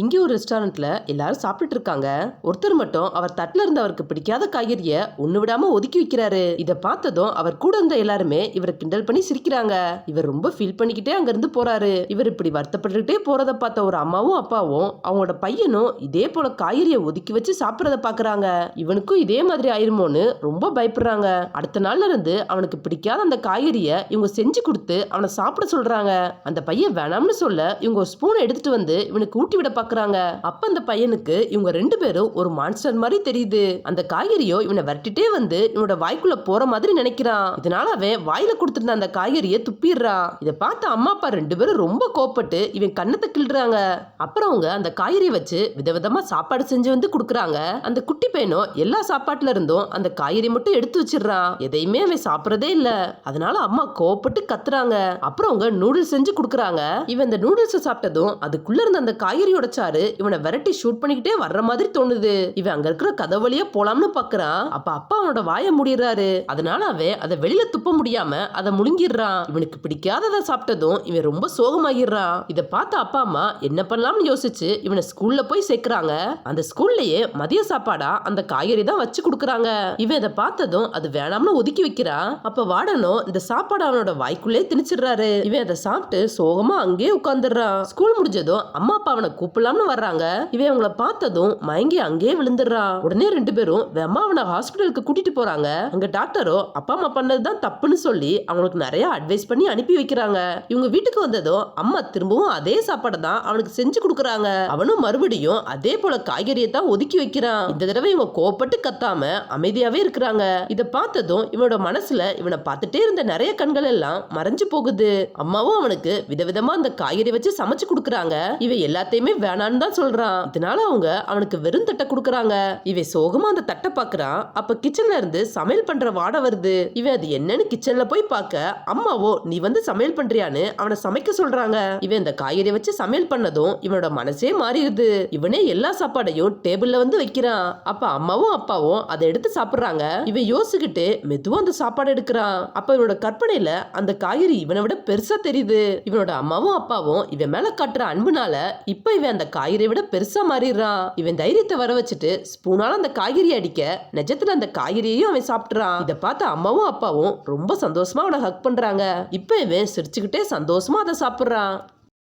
இங்கே ஒரு ரெஸ்டாரண்ட்ல எல்லாரும் சாப்பிட்டுட்டு இருக்காங்க. ஒருத்தர் மட்டும் அவர் தட்டுல இருந்த அவருக்கு பிடிக்காத காய்கறிய ஒண்ணு விடாம ஒதுக்கி வைக்கிறாரு. இத பார்த்ததும் அவர் கூட இருந்த எல்லாருமே இவரை கிண்டல் பண்ணி சிரிக்கிறாங்க. இவர் ரொம்ப ஃபீல் பண்ணிக்கிட்டே அங்க இருந்து போறாரு. இவர் இப்படி வருத்தப்பட்டுக்கிட்டே போறத பார்த்த ஒரு அம்மாவும் அப்பாவும் அவங்களோட பையனும் இதே போல காய்கறியை ஒதுக்கி வச்சு சாப்பிடறத பாக்குறாங்க. இவனுக்கும் இதே மாதிரி ஆயிருமோன்னு ரொம்ப பயப்படுறாங்க. அடுத்த நாள்ல இருந்து அவனுக்கு பிடிக்காத அந்த காய்கறிய இவங்க செஞ்சு கொடுத்து அவனை சாப்பிட சொல்றாங்க. அந்த பையன் வேணாம்னு சொல்ல இவங்க ஒரு ஸ்பூனை எடுத்துட்டு வந்து இவனுக்கு ஊட்டி விட பாக்குறாங்க. அப்ப அந்த பையனுக்கு இவங்க ரெண்டு பேரும் ஒரு மான்ஸ்டர் மாதிரி தெரியுது. அந்த காய்கறியோ இவனை விரட்டிட்டே வந்து இவனோட வாய்க்குள்ள போற மாதிரி நினைக்கிறான். இதனால அவன் வாயில கொடுத்திருந்த அந்த காய்கறியை துப்பிடுறான். இதை பார்த்த அம்மா அப்பா ரெண்டு பேரும் ரொம்ப கோப்பட்டு இவன் கண்ணத்தை கிள்றாங்க. அப்புறம் அவங்க அந்த காய்கறியை வச்சு விதவிதமா சாப்பாடு செஞ்சு வந்து கொடுக்குறாங்க. அந்த குட்டி பையனும் எல்லா சாப்பாட்டுல இருந்தும் அந்த காய்கறி மட்டும் எடுத்து வச்சிடறான். எதையுமே அவன் சாப்பிடறதே இல்ல. அதனால அம்மா கோப்பட்டு கத்துறாங்க. அப்புறம் அவங்க நூடுல்ஸ் செஞ்சு கொடுக்குறாங்க. இவன் இந்த நூடுல்ஸ் சாப்பிட்டதும் அதுக்குள்ள இருந்த அந்த காய்கறியோட சாரு இவனை விரட்டி ஷூட் பண்ணிக்கிட்டே வர்ற மாதிரி தோணுது. இவன் அங்க இருக்கிற கதை வழியா போலாம்னு பாக்குறான். அப்ப அப்பா அவனோட வாயை மூடிடுறாரு. அதனால அவன் அதை வெளியில துப்ப முடியாம அதை முழுங்கிடுறான். இவனுக்கு பிடிக்காததை சாப்பிட்டதும் இவன் ரொம்ப சோகமாகிடுறான். இதை பார்த்த அப்பா அம்மா என்ன பண்ணலாம்னு யோசிச்சு இவனை ஸ்கூல்ல போய் சேர்க்கிறாங்க. அந்த ஸ்கூல்லயே மதிய சாப்பாடா அந்த காய்கறி தான் வச்சு கொடுக்குறாங்க. இவன் இதை பார்த்ததும் அது வேணாம்னு ஒதுக்கி வைக்கிறான். அப்ப வாடனும் இந்த சாப்பாடு அவனோட வாய்க்குள்ளே திணிச்சிடுறாரு. இவன் அதை சாப்பிட்டு சோகமா அங்கேயே உட்கார்ந்துடுறான். ஸ்கூல் முடிஞ்சதும் அம்மா அப்பா அவனை கூப்பிடலாம்னு வர்றாங்க. இவன் அவங்கள பார்த்ததும் மயங்கி அங்கேயே விழுந்துடுறான். உடனே ரெண்டு பேரும் வெம்மா அவனை ஹாஸ்பிட்டலுக்கு கூட்டிட்டு போறாங்க. அங்க டாக்டரோ அப்பா அம்மா பண்ணதுதான் தப்புன்னு சொல்லி அவங்களுக்கு நிறைய அட்வைஸ் பண்ணி அனுப்பி வைக்கிறாங்க. இவங்க வீட்டுக்கு வந்ததும் அம்மா திரும்பவும் அதே சாப்பாடை தான் அவனுக்கு செஞ்சு கொடுக்குறாங்க. அவனும் மறுபடியும் அதே போல காய்கறியை தான் ஒதுக்கி வைக்கிறான். இந்த தடவை இவங்க கோப்பட்டு கத்தாம அமைதியாவே இருக்கிறாங்க. இதை பார்த்ததும் இவனோட மனசுல இவனை பார்த்துட்டே இருந்த நிறைய கண்கள் எல்லாம் மறைஞ்சு போகுது. அம்மாவும் அவனுக்கு விதவிதமா அந்த காய்கறி வச்சு சமைச்சு கொடுக்குறாங்க. இவன் எல்லாத்தையுமே வேணான்னு தான் சொல்றான். இதனால அவங்க அவனுக்கு வெறும் தட்டை கொடுக்குறாங்க. இவன் சோகமா அந்த தட்டை பாக்குறான். அப்ப கிச்சன்ல இருந்து சமையல் பண்ற வாடை வருது. இவன் அது என்னன்னு கிச்சன்ல போய் பார்க்க அம்மாவோ நீ வந்து சமையல் பண்றியான்னு அவனை சமைக்க சொல்றாங்க. இவன் இந்த காய்கறி வச்சு சமையல் பண்ணதும் இவனோட மனசே மாறிடுது. இவனே எல்லா சாப்பாடையும் டேபிள்ல வந்து வைக்கிறான். அப்ப அம்மாவும் அப்பாவும் அதை எடுத்து சாப்பிடுறாங்க. இவன் யோசிக்கிட்டு மெதுவா அந்த சாப்பாடு எடுக்கிறான். அப்ப இவனோட கற்பனையில அந்த காய்கறி இவனை விட பெருசா தெரியுது. இவனோட அம்மாவும் அப்பாவும் இவன் மேல காட்டுற அன்புனால இப்ப இவன் அந்த காய்கறியை விட பெருசா மாறிடுறான். இவன் தைரியத்தை வர வச்சுட்டு ஸ்பூனால அந்த காய்கறி அடிக்க நிஜத்துல அந்த காய்கறியையும் அவன் சாப்பிட்டுறான். இதை பார்த்த அம்மாவும் அப்பாவும் ரொம்ப சந்தோஷமா அவனை ஹக் பண்றாங்க. இப்ப இவன் சிரிச்சுக்கிட்டே சந்தோஷமா அதை சாப்பிடுறான்.